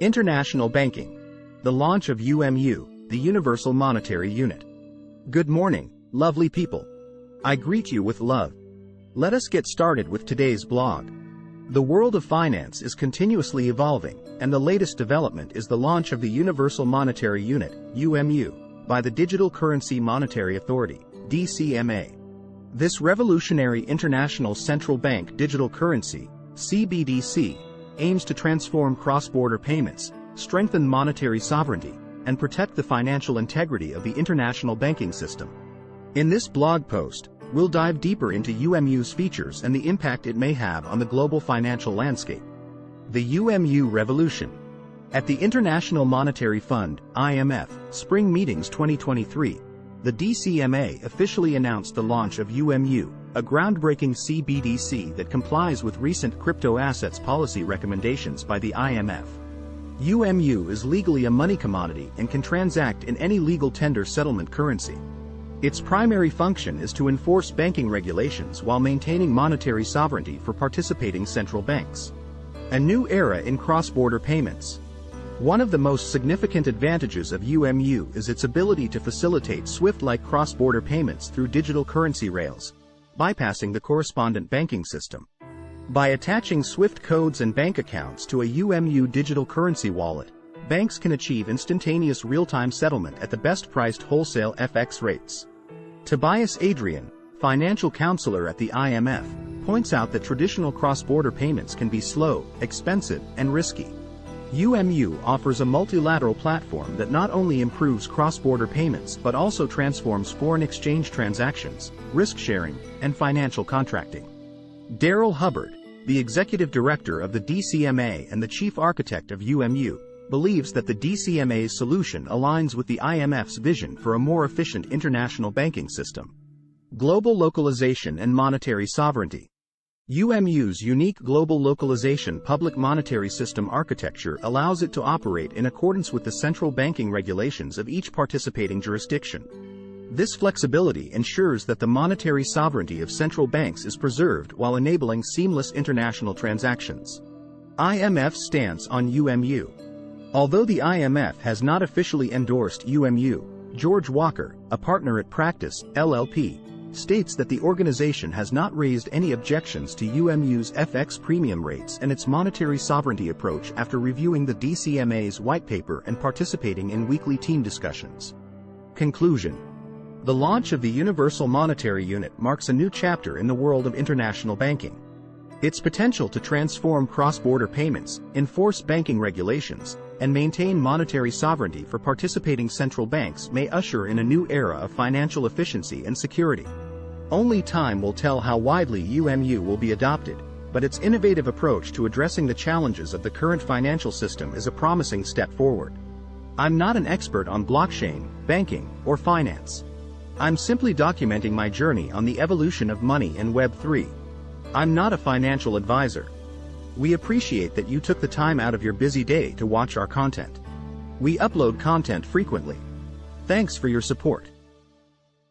International banking. The launch of UMU, the Universal Monetary Unit. Good morning, lovely people. I greet you with love. Let us get started with today's blog. The world of finance is continuously evolving, and the latest development is the launch of the Universal Monetary Unit, UMU, by the Digital Currency Monetary Authority, DCMA. This revolutionary international central bank digital currency, CBDC, aims to transform cross-border payments, strengthen monetary sovereignty, and protect the financial integrity of the international banking system. In this blog post, we'll dive deeper into UMU's features and the impact it may have on the global financial landscape. The UMU revolution. At the International Monetary Fund, IMF, Spring Meetings 2023, the DCMA officially announced the launch of UMU, a groundbreaking CBDC that complies with recent crypto assets policy recommendations by the IMF. UMU is legally a money commodity and can transact in any legal tender settlement currency. Its primary function is to enforce banking regulations while maintaining monetary sovereignty for participating central banks. A new era in cross-border payments. One of the most significant advantages of UMU is its ability to facilitate SWIFT-like cross-border payments through digital currency rails, bypassing the correspondent banking system. By attaching SWIFT codes and bank accounts to a UMU digital currency wallet, banks can achieve instantaneous real-time settlement at the best-priced wholesale FX rates. Tobias Adrian, financial counselor at the IMF, points out that traditional cross-border payments can be slow, expensive, and risky. UMU offers a multilateral platform that not only improves cross-border payments but also transforms foreign exchange transactions, risk-sharing, and financial contracting. Daryl Hubbard, the executive director of the DCMA and the chief architect of UMU, believes that the DCMA's solution aligns with the IMF's vision for a more efficient international banking system. Global localization and monetary sovereignty. UMU's unique global localization public monetary system architecture allows it to operate in accordance with the central banking regulations of each participating jurisdiction. This flexibility ensures that the monetary sovereignty of central banks is preserved while enabling seamless international transactions. IMF's stance on UMU. Although the IMF has not officially endorsed UMU, George Walker, a partner at Practice, LLP, states that the organization has not raised any objections to UMU's FX premium rates and its monetary sovereignty approach after reviewing the DCMA's white paper and participating in weekly team discussions. Conclusion. The launch of the Universal Monetary Unit marks a new chapter in the world of international banking. Its potential to transform cross-border payments, enforce banking regulations, and maintain monetary sovereignty for participating central banks may usher in a new era of financial efficiency and security. Only time will tell how widely UMU will be adopted, but its innovative approach to addressing the challenges of the current financial system is a promising step forward. I'm not an expert on blockchain, banking, or finance. I'm simply documenting my journey on the evolution of money and Web3. I'm not a financial advisor. We appreciate that you took the time out of your busy day to watch our content. We upload content frequently. Thanks for your support.